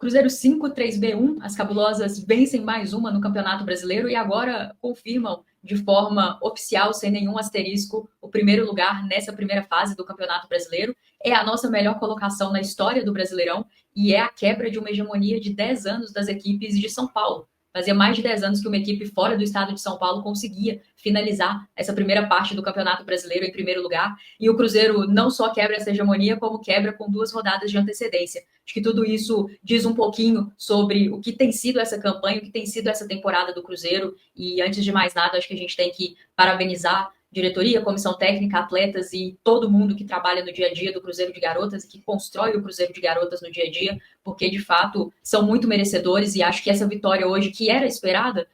Cruzeiro 5, 3B1, as cabulosas vencem mais uma no Campeonato Brasileiro e agora confirmam de forma oficial, sem nenhum asterisco, o primeiro lugar nessa primeira fase do Campeonato Brasileiro. É a nossa melhor colocação na história do Brasileirão e é a quebra de uma hegemonia de 10 anos das equipes de São Paulo. Fazia mais de 10 anos que uma equipe fora do estado de São Paulo conseguia finalizar essa primeira parte do Campeonato Brasileiro em primeiro lugar. E o Cruzeiro não só quebra essa hegemonia, como quebra com 2 rodadas de antecedência. Acho que tudo isso diz um pouquinho sobre o que tem sido essa campanha, o que tem sido essa temporada do Cruzeiro. E antes de mais nada, acho que a gente tem que parabenizar diretoria, comissão técnica, atletas e todo mundo que trabalha no dia a dia do Cruzeiro de Garotas e que constrói o Cruzeiro de Garotas no dia a dia, porque de fato são muito merecedores e acho que essa vitória hoje, que era esperada,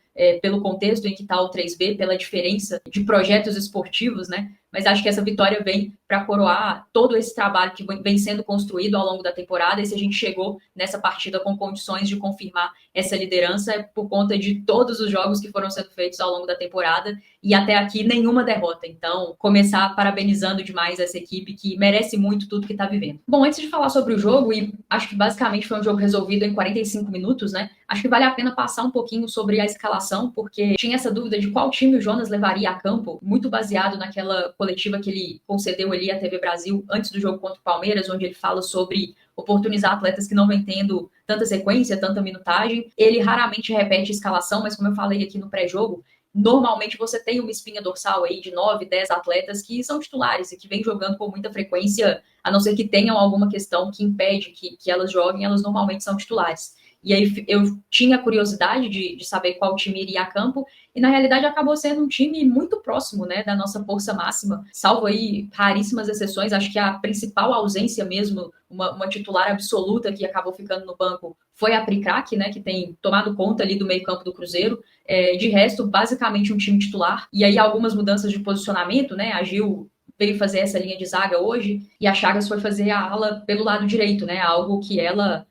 pelo contexto em que está o 3B, pela diferença de projetos esportivos, né? Mas acho que essa vitória vem para coroar todo esse trabalho que vem sendo construído ao longo da temporada, e se a gente chegou nessa partida com condições de confirmar essa liderança é por conta de todos os jogos que foram sendo feitos ao longo da temporada, e até aqui nenhuma derrota. Então, começar parabenizando demais essa equipe que merece muito tudo que está vivendo. Bom, antes de falar sobre o jogo, e acho que basicamente foi um jogo resolvido em 45 minutos, né? Acho que vale a pena passar um pouquinho sobre a escalação, porque tinha essa dúvida de qual time o Jonas levaria a campo, muito baseado naquela coletiva que ele concedeu ali à TV Brasil antes do jogo contra o Palmeiras, onde ele fala sobre oportunizar atletas que não vêm tendo tanta sequência, tanta minutagem. Ele raramente repete a escalação, mas como eu falei aqui no pré-jogo, normalmente você tem uma espinha dorsal aí de 9, 10 atletas que são titulares e que vêm jogando com muita frequência, a não ser que tenham alguma questão que impede que elas joguem, elas normalmente são titulares. E aí eu tinha curiosidade de saber qual time iria a campo, e na realidade acabou sendo um time muito próximo, né, da nossa força máxima, salvo aí raríssimas exceções. Acho que a principal ausência mesmo, uma titular absoluta que acabou ficando no banco, foi a Pricrac, né, que tem tomado conta ali do meio campo do Cruzeiro. De resto, basicamente um time titular, e aí algumas mudanças de posicionamento, né, a Gil veio fazer essa linha de zaga hoje, e a Chagas foi fazer a ala pelo lado direito, né, algo que ela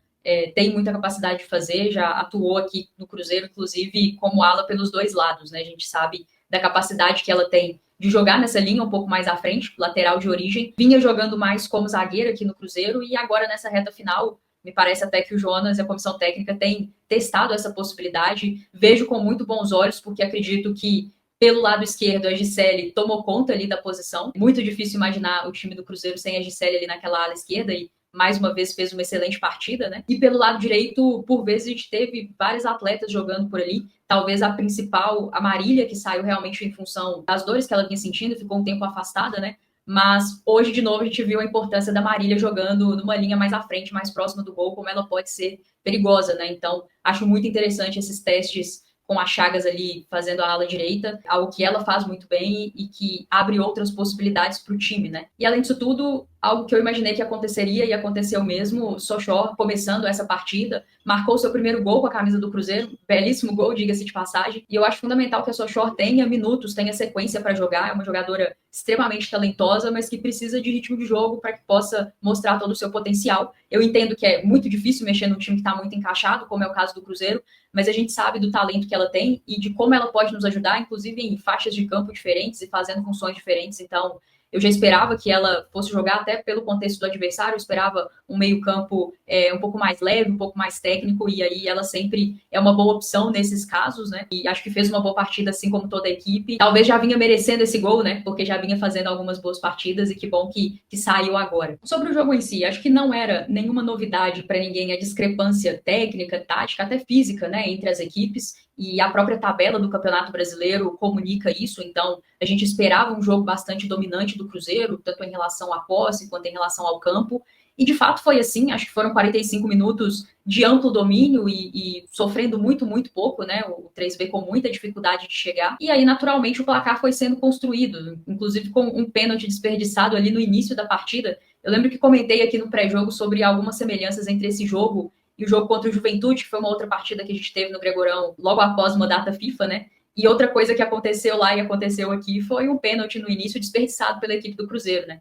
tem muita capacidade de fazer, já atuou aqui no Cruzeiro, inclusive como ala pelos dois lados, né? A gente sabe da capacidade que ela tem de jogar nessa linha um pouco mais à frente, lateral de origem. Vinha jogando mais como zagueira aqui no Cruzeiro e agora nessa reta final, me parece até que o Jonas e a comissão técnica têm testado essa possibilidade. Vejo com muito bons olhos, porque acredito que pelo lado esquerdo, a Gisele tomou conta ali da posição. Muito difícil imaginar o time do Cruzeiro sem a Gisele ali naquela ala esquerda, e mais uma vez fez uma excelente partida, né? E pelo lado direito, por vezes a gente teve vários atletas jogando por ali. Talvez a principal, a Marília, que saiu realmente em função das dores que ela vinha sentindo, ficou um tempo afastada, né? Mas hoje, de novo, a gente viu a importância da Marília jogando numa linha mais à frente, mais próxima do gol, como ela pode ser perigosa, né? Então, acho muito interessante esses testes com a Chagas ali fazendo a ala direita, algo que ela faz muito bem e que abre outras possibilidades para o time, né? E além disso tudo, algo que eu imaginei que aconteceria e aconteceu mesmo, Sochor começando essa partida, marcou seu primeiro gol com a camisa do Cruzeiro, belíssimo gol, diga-se de passagem, e eu acho fundamental que a Sochor tenha minutos, tenha sequência para jogar, é uma jogadora extremamente talentosa, mas que precisa de ritmo de jogo para que possa mostrar todo o seu potencial. Eu entendo que é muito difícil mexer num time que está muito encaixado, como é o caso do Cruzeiro, mas a gente sabe do talento que ela tem e de como ela pode nos ajudar, inclusive em faixas de campo diferentes e fazendo funções diferentes. Então, eu já esperava que ela fosse jogar até pelo contexto do adversário, eu esperava um meio-campo um pouco mais leve, um pouco mais técnico, e aí ela sempre é uma boa opção nesses casos, né? E acho que fez uma boa partida, assim como toda a equipe. Talvez já vinha merecendo esse gol, né? Porque já vinha fazendo algumas boas partidas, e que bom que saiu agora. Sobre o jogo em si, acho que não era nenhuma novidade para ninguém a discrepância técnica, tática, até física, né, entre as equipes. E a própria tabela do Campeonato Brasileiro comunica isso, então a gente esperava um jogo bastante dominante do Cruzeiro, tanto em relação à posse quanto em relação ao campo, e de fato foi assim. Acho que foram 45 minutos de amplo domínio e sofrendo muito, muito pouco, né, o 3B com muita dificuldade de chegar, e aí naturalmente o placar foi sendo construído, inclusive com um pênalti desperdiçado ali no início da partida. Eu lembro que comentei aqui no pré-jogo sobre algumas semelhanças entre esse jogo e o jogo contra o Juventude, que foi uma outra partida que a gente teve no Gregorão logo após uma data FIFA, né? E outra coisa que aconteceu lá e aconteceu aqui foi um pênalti no início desperdiçado pela equipe do Cruzeiro, né?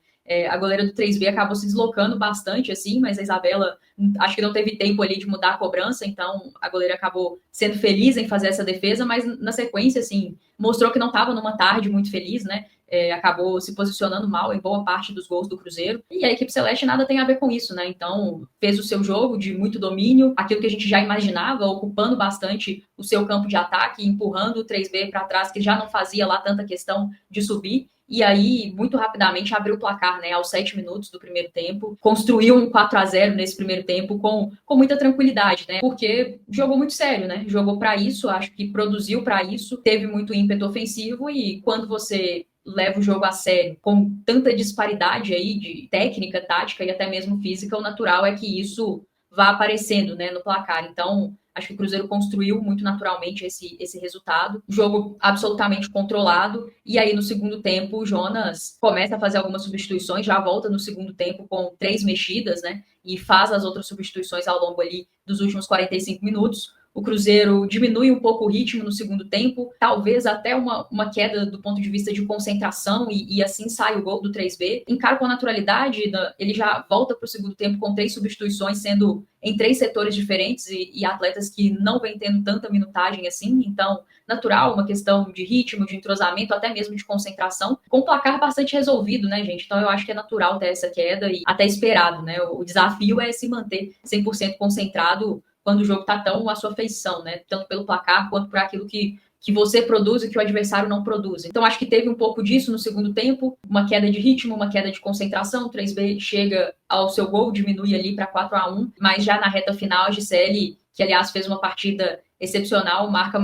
A goleira do 3B acabou se deslocando bastante, assim, mas a Isabela acho que não teve tempo ali de mudar a cobrança, então a goleira acabou sendo feliz em fazer essa defesa, mas na sequência, assim, mostrou que não estava numa tarde muito feliz, né? acabou se posicionando mal em boa parte dos gols do Cruzeiro. E a equipe celeste nada tem a ver com isso, né? Então, fez o seu jogo de muito domínio, aquilo que a gente já imaginava, ocupando bastante o seu campo de ataque, empurrando o 3B para trás, que já não fazia lá tanta questão de subir. E aí, muito rapidamente, abriu o placar, né? Aos 7 minutos do primeiro tempo. Construiu um 4-0 nesse primeiro tempo com muita tranquilidade, né? Porque jogou muito sério, né? Jogou para isso, acho que produziu para isso, teve muito ímpeto ofensivo e quando você leva o jogo a sério, com tanta disparidade aí de técnica, tática e até mesmo física, o natural é que isso vá aparecendo, né, no placar. Então, acho que o Cruzeiro construiu muito naturalmente esse resultado. Jogo absolutamente controlado. E aí, no segundo tempo, o Jonas começa a fazer algumas substituições, já volta no segundo tempo com 3 mexidas, né? E faz as outras substituições ao longo ali dos últimos 45 minutos. O Cruzeiro diminui um pouco o ritmo no segundo tempo, talvez até uma queda do ponto de vista de concentração, e assim sai o gol do 3B. Encara com naturalidade, ele já volta para o segundo tempo com 3 substituições, sendo em 3 setores diferentes e atletas que não vêm tendo tanta minutagem assim. Então, natural, uma questão de ritmo, de entrosamento, até mesmo de concentração, com o placar bastante resolvido, né, gente? Então, eu acho que é natural ter essa queda e até esperado, né? O desafio é se manter 100% concentrado quando o jogo está tão à sua feição, né? Tanto pelo placar quanto por aquilo que você produz e que o adversário não produz. Então, acho que teve um pouco disso no segundo tempo, uma queda de ritmo, uma queda de concentração. O 3B chega ao seu gol, diminui ali para 4-1, mas já na reta final, a Gisele, que aliás fez uma partida excepcional, marca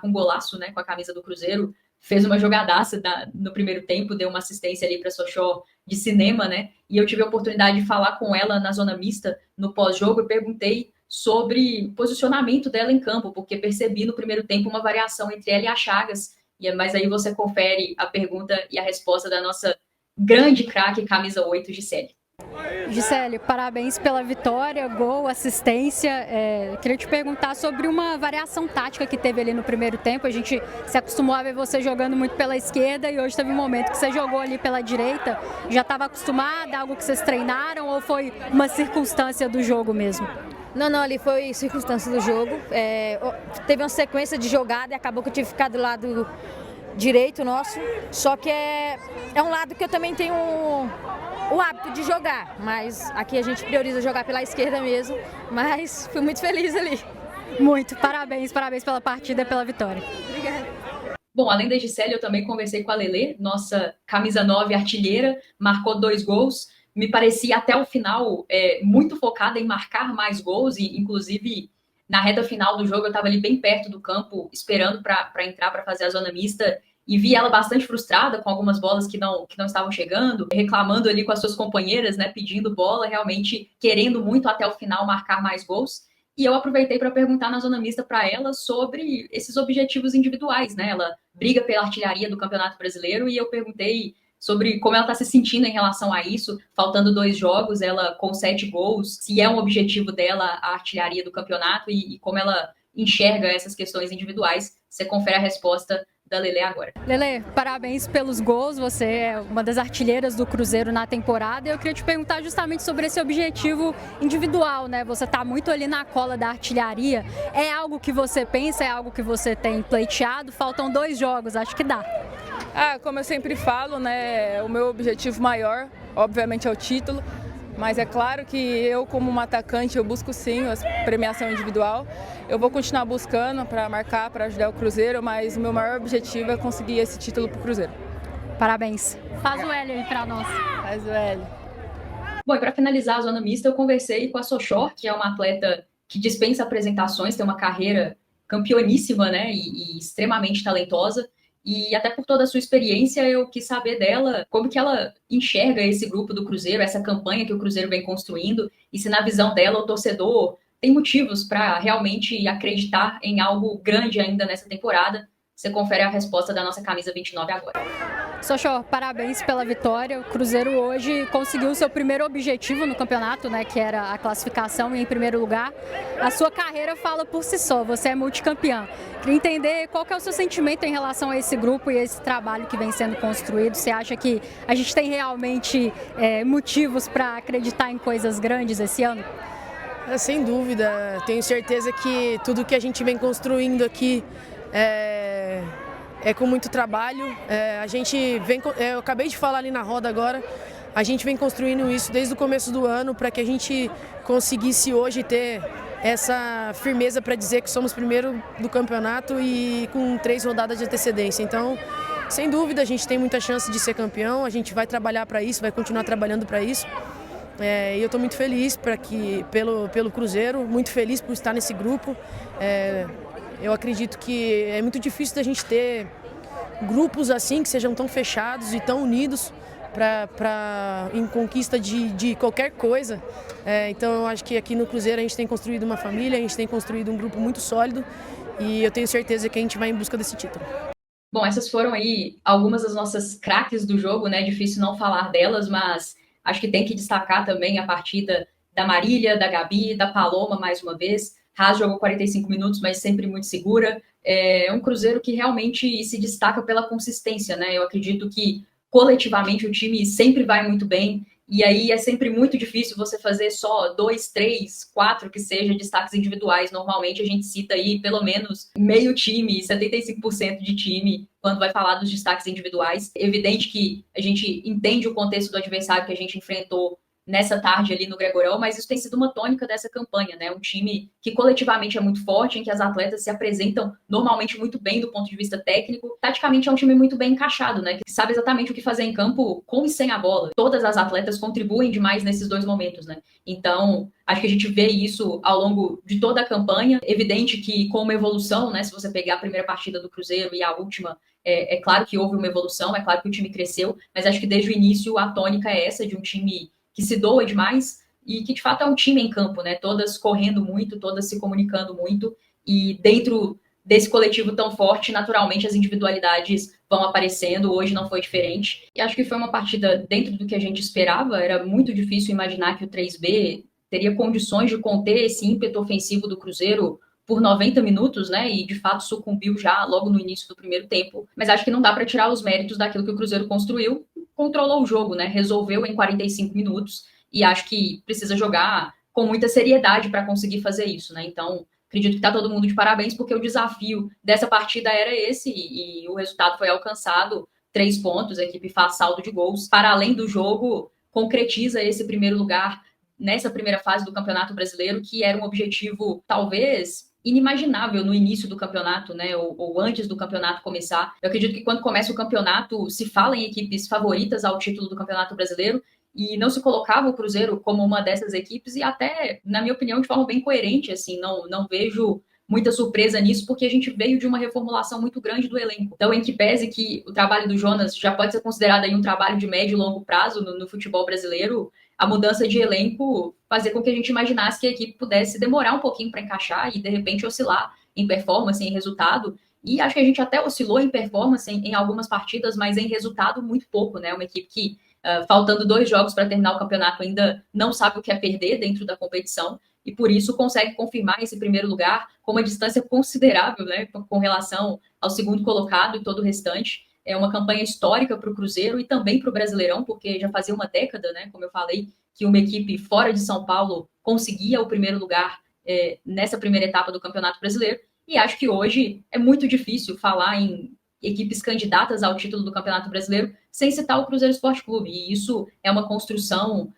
um golaço, né, com a camisa do Cruzeiro, fez uma jogadaça no primeiro tempo, deu uma assistência ali para Sochó de cinema, né? E eu tive a oportunidade de falar com ela na zona mista no pós-jogo e perguntei sobre o posicionamento dela em campo, porque percebi no primeiro tempo uma variação entre ela e a Chagas, mas aí você confere a pergunta e a resposta da nossa grande craque, camisa 8, Gisele. Gisele, parabéns pela vitória, gol, assistência. Queria te perguntar sobre uma variação tática que teve ali no primeiro tempo. A gente se acostumou a ver você jogando muito pela esquerda e hoje teve um momento que você jogou ali pela direita. Já estava acostumada, algo que vocês treinaram ou foi uma circunstância do jogo mesmo? Não, ali foi circunstância do jogo. Teve uma sequência de jogada e acabou que eu tive que ficar do lado direito nosso. Só que é um lado que eu também tenho o hábito de jogar, mas aqui a gente prioriza jogar pela esquerda mesmo. Mas fui muito feliz ali. Muito, parabéns pela partida e pela vitória. Obrigada. Bom, além da Gisele, eu também conversei com a Lelê, nossa camisa 9 artilheira, marcou 2 gols. Me parecia até o final muito focada em marcar mais gols, e inclusive na reta final do jogo eu estava ali bem perto do campo, esperando para entrar para fazer a zona mista, e vi ela bastante frustrada com algumas bolas que não estavam chegando, reclamando ali com as suas companheiras, né, pedindo bola, realmente querendo muito até o final marcar mais gols. E eu aproveitei para perguntar na zona mista para ela sobre esses objetivos individuais, né? Ela briga pela artilharia do Campeonato Brasileiro e eu perguntei sobre como ela está se sentindo em relação a isso, faltando 2 jogos, ela com 7 gols, se é um objetivo dela a artilharia do campeonato e como ela enxerga essas questões individuais. Você confere a resposta da Lelê agora. Lelê, parabéns pelos gols, você é uma das artilheiras do Cruzeiro na temporada e eu queria te perguntar justamente sobre esse objetivo individual, né? Você está muito ali na cola da artilharia, é algo que você pensa, é algo que você tem pleiteado? Faltam 2 jogos, acho que dá. Como eu sempre falo, né, o meu objetivo maior, obviamente, é o título, mas é claro que eu, como uma atacante, eu busco sim a premiação individual. Eu vou continuar buscando para marcar, para ajudar o Cruzeiro, mas o meu maior objetivo é conseguir esse título para o Cruzeiro. Parabéns. Faz o L aí para nós. Faz o L. Bom, e para finalizar a zona mista, eu conversei com a Sochó, que é uma atleta que dispensa apresentações, tem uma carreira campeoníssima, né, e extremamente talentosa. E até por toda a sua experiência, eu quis saber dela como que ela enxerga esse grupo do Cruzeiro, essa campanha que o Cruzeiro vem construindo, e se na visão dela o torcedor tem motivos para realmente acreditar em algo grande ainda nessa temporada. Você confere a resposta da nossa camisa 29 agora. Sochó, parabéns pela vitória. O Cruzeiro hoje conseguiu o seu primeiro objetivo no campeonato, né, que era a classificação em primeiro lugar. A sua carreira fala por si só, você é multicampeã. Queria entender qual que é o seu sentimento em relação a esse grupo e a esse trabalho que vem sendo construído. Você acha que a gente tem realmente motivos para acreditar em coisas grandes esse ano? Sem dúvida, tenho certeza que tudo que a gente vem construindo aqui é com muito trabalho. A gente vem, eu acabei de falar ali na roda agora, a gente vem construindo isso desde o começo do ano para que a gente conseguisse hoje ter essa firmeza para dizer que somos primeiro do campeonato e com 3 rodadas de antecedência. Então, sem dúvida, a gente tem muita chance de ser campeão, a gente vai trabalhar para isso, vai continuar trabalhando para isso. E eu estou muito feliz pelo Cruzeiro, muito feliz por estar nesse grupo. Eu acredito que é muito difícil da gente ter grupos assim que sejam tão fechados e tão unidos em conquista de qualquer coisa. Então eu acho que aqui no Cruzeiro a gente tem construído uma família, a gente tem construído um grupo muito sólido e eu tenho certeza que a gente vai em busca desse título. Bom, essas foram aí algumas das nossas craques do jogo, né? Difícil não falar delas, mas acho que tem que destacar também a partida da Marília, da Gabi, da Paloma mais uma vez. Haas jogou 45 minutos, mas sempre muito segura. É um Cruzeiro que realmente se destaca pela consistência, né? Eu acredito que coletivamente o time sempre vai muito bem, e aí é sempre muito difícil você fazer só 2, 3, 4 que seja destaques individuais. Normalmente a gente cita aí pelo menos meio time, 75% de time, quando vai falar dos destaques individuais. É evidente que a gente entende o contexto do adversário que a gente enfrentou nessa tarde ali no Gregorão, mas isso tem sido uma tônica dessa campanha, né? Um time que coletivamente é muito forte, em que as atletas se apresentam normalmente muito bem do ponto de vista técnico. Taticamente é um time muito bem encaixado, né? Que sabe exatamente o que fazer em campo com e sem a bola. Todas as atletas contribuem demais nesses dois momentos, né? Então, acho que a gente vê isso ao longo de toda a campanha. Evidente que com uma evolução, né? Se você pegar a primeira partida do Cruzeiro e a última, é claro que houve uma evolução, é claro que o time cresceu, mas acho que desde o início a tônica é essa de um time que se doa demais e que de fato é um time em campo, né? Todas correndo muito, todas se comunicando muito, e dentro desse coletivo tão forte, naturalmente as individualidades vão aparecendo. Hoje não foi diferente, e acho que foi uma partida dentro do que a gente esperava. Era muito difícil imaginar que o 3B teria condições de conter esse ímpeto ofensivo do Cruzeiro por 90 minutos, né? E de fato sucumbiu já logo no início do primeiro tempo. Mas acho que não dá para tirar os méritos daquilo que o Cruzeiro construiu. Controlou o jogo, né? Resolveu em 45 minutos, e acho que precisa jogar com muita seriedade para conseguir fazer isso, né? Então, acredito que está todo mundo de parabéns, porque o desafio dessa partida era esse, e o resultado foi alcançado. 3 pontos, a equipe faz saldo de gols. Para além do jogo, concretiza esse primeiro lugar nessa primeira fase do Campeonato Brasileiro, que era um objetivo, talvez, inimaginável no início do campeonato, né, ou antes do campeonato começar. Eu acredito que quando começa o campeonato se fala em equipes favoritas ao título do Campeonato Brasileiro, e não se colocava o Cruzeiro como uma dessas equipes, e até, na minha opinião, de forma bem coerente, assim, não vejo muita surpresa nisso, porque a gente veio de uma reformulação muito grande do elenco. Então, em que pese que o trabalho do Jonas já pode ser considerado aí um trabalho de médio e longo prazo no futebol brasileiro, a mudança de elenco fazia com que a gente imaginasse que a equipe pudesse demorar um pouquinho para encaixar e, de repente, oscilar em performance, em resultado. E acho que a gente até oscilou em performance em algumas partidas, mas em resultado muito pouco, né? Uma equipe que, faltando 2 jogos para terminar o campeonato, ainda não sabe o que é perder dentro da competição, e por isso consegue confirmar esse primeiro lugar com uma distância considerável, né, com relação ao segundo colocado e todo o restante. É uma campanha histórica para o Cruzeiro e também para o Brasileirão, porque já fazia uma década, né, como eu falei, que uma equipe fora de São Paulo conseguia o primeiro lugar nessa primeira etapa do Campeonato Brasileiro, e acho que hoje é muito difícil falar em equipes candidatas ao título do Campeonato Brasileiro sem citar o Cruzeiro Esporte Clube, e isso é uma construção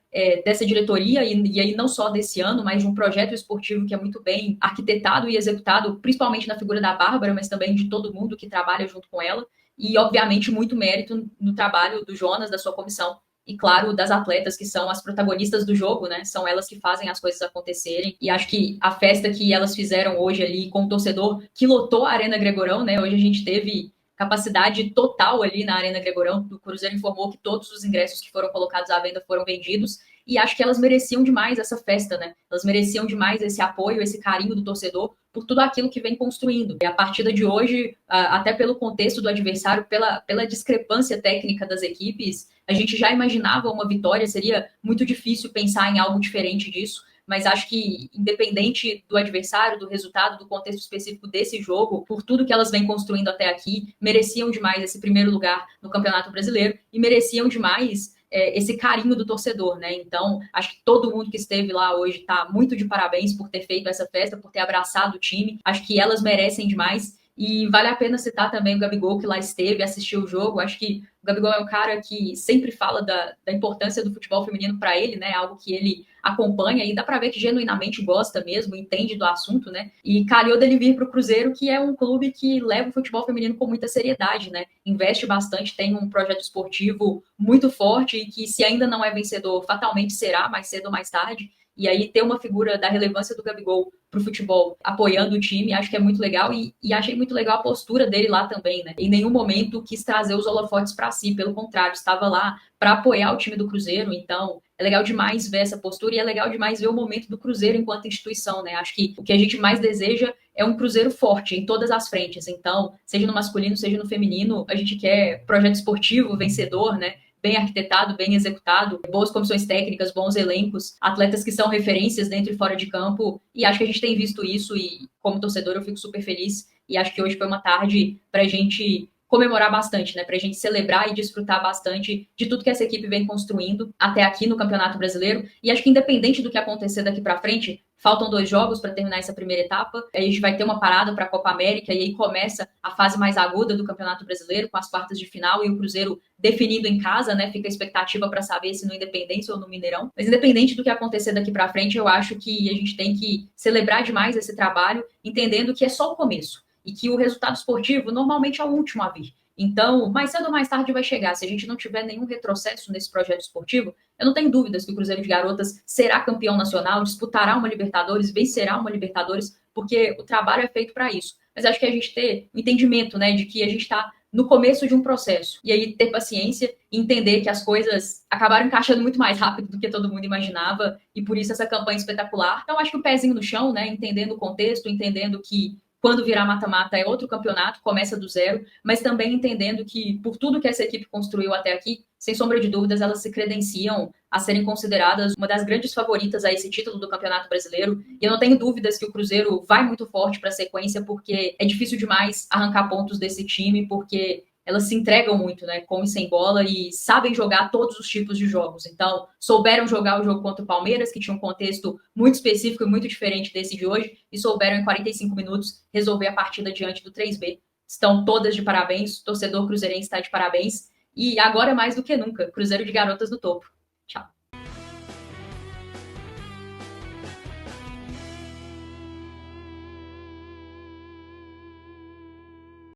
dessa diretoria, e aí não só desse ano, mas de um projeto esportivo que é muito bem arquitetado e executado, principalmente na figura da Bárbara, mas também de todo mundo que trabalha junto com ela, e obviamente muito mérito no trabalho do Jonas, da sua comissão, e claro, das atletas, que são as protagonistas do jogo, né? São elas que fazem as coisas acontecerem, e acho que a festa que elas fizeram hoje ali com o torcedor que lotou a Arena Gregorão, né? Hoje a gente teve capacidade total ali na Arena Gregorão. O Cruzeiro informou que todos os ingressos que foram colocados à venda foram vendidos, e acho que elas mereciam demais essa festa, né? Elas mereciam demais esse apoio, esse carinho do torcedor por tudo aquilo que vem construindo. E a partida de hoje, até pelo contexto do adversário, pela discrepância técnica das equipes, a gente já imaginava uma vitória. Seria muito difícil pensar em algo diferente disso, mas acho que, independente do adversário, do resultado, do contexto específico desse jogo, por tudo que elas vêm construindo até aqui, mereciam demais esse primeiro lugar no Campeonato Brasileiro e mereciam demais esse carinho do torcedor, né? Então, acho que todo mundo que esteve lá hoje está muito de parabéns por ter feito essa festa, por ter abraçado o time. Acho que elas merecem demais, E vale a pena citar também o Gabigol, que lá esteve, assistiu o jogo. Acho que o Gabigol é um cara que sempre fala da importância do futebol feminino para ele, né? Algo que ele acompanha e dá para ver que genuinamente gosta mesmo, entende do assunto, né? E calhou dele vir para o Cruzeiro, que é um clube que leva o futebol feminino com muita seriedade, né? Investe bastante, tem um projeto esportivo muito forte e que, se ainda não é vencedor, fatalmente será, mais cedo ou mais tarde. E aí ter uma figura da relevância do Gabigol para o futebol apoiando o time, acho que é muito legal e achei muito legal a postura dele lá também, né? Em nenhum momento quis trazer os holofotes para si, pelo contrário, estava lá para apoiar o time do Cruzeiro, então é legal demais ver essa postura e é legal demais ver o momento do Cruzeiro enquanto instituição, né? Acho que o que a gente mais deseja é um Cruzeiro forte em todas as frentes, então, seja no masculino, seja no feminino, a gente quer projeto esportivo vencedor, né? Bem arquitetado, bem executado, boas comissões técnicas, bons elencos, atletas que são referências dentro e fora de campo, e acho que a gente tem visto isso e, como torcedor, eu fico super feliz e acho que hoje foi uma tarde para a gente comemorar bastante, né? Para a gente celebrar e desfrutar bastante de tudo que essa equipe vem construindo até aqui no Campeonato Brasileiro. E acho que independente do que acontecer daqui para frente, faltam 2 jogos para terminar essa primeira etapa. Aí a gente vai ter uma parada para a Copa América e aí começa a fase mais aguda do Campeonato Brasileiro com as quartas de final e o Cruzeiro definido em casa, né? Fica a expectativa para saber se no Independência ou no Mineirão. Mas independente do que acontecer daqui para frente, eu acho que a gente tem que celebrar demais esse trabalho, entendendo que é só o começo e que o resultado esportivo normalmente é o último a vir. Então, mais cedo ou mais tarde vai chegar. Se a gente não tiver nenhum retrocesso nesse projeto esportivo, eu não tenho dúvidas que o Cruzeiro de Garotas será campeão nacional, disputará uma Libertadores, vencerá uma Libertadores, porque o trabalho é feito para isso. Mas acho que a gente ter o entendimento, né, de que a gente está no começo de um processo. E aí ter paciência e entender que as coisas acabaram encaixando muito mais rápido do que todo mundo imaginava. E por isso essa campanha espetacular. Então, acho que o pezinho no chão, né, entendendo o contexto, entendendo que quando virar mata-mata é outro campeonato, começa do zero, mas também entendendo que, por tudo que essa equipe construiu até aqui, sem sombra de dúvidas, elas se credenciam a serem consideradas uma das grandes favoritas a esse título do Campeonato Brasileiro. E eu não tenho dúvidas que o Cruzeiro vai muito forte para a sequência, porque é difícil demais arrancar pontos desse time, porque elas se entregam muito, né, com e sem bola, e sabem jogar todos os tipos de jogos. Então, souberam jogar o jogo contra o Palmeiras, que tinha um contexto muito específico e muito diferente desse de hoje, e souberam em 45 minutos resolver a partida diante do 3B. Estão todas de parabéns, o torcedor cruzeirense está de parabéns, e agora mais do que nunca, Cruzeiro de Garotas no topo. Tchau.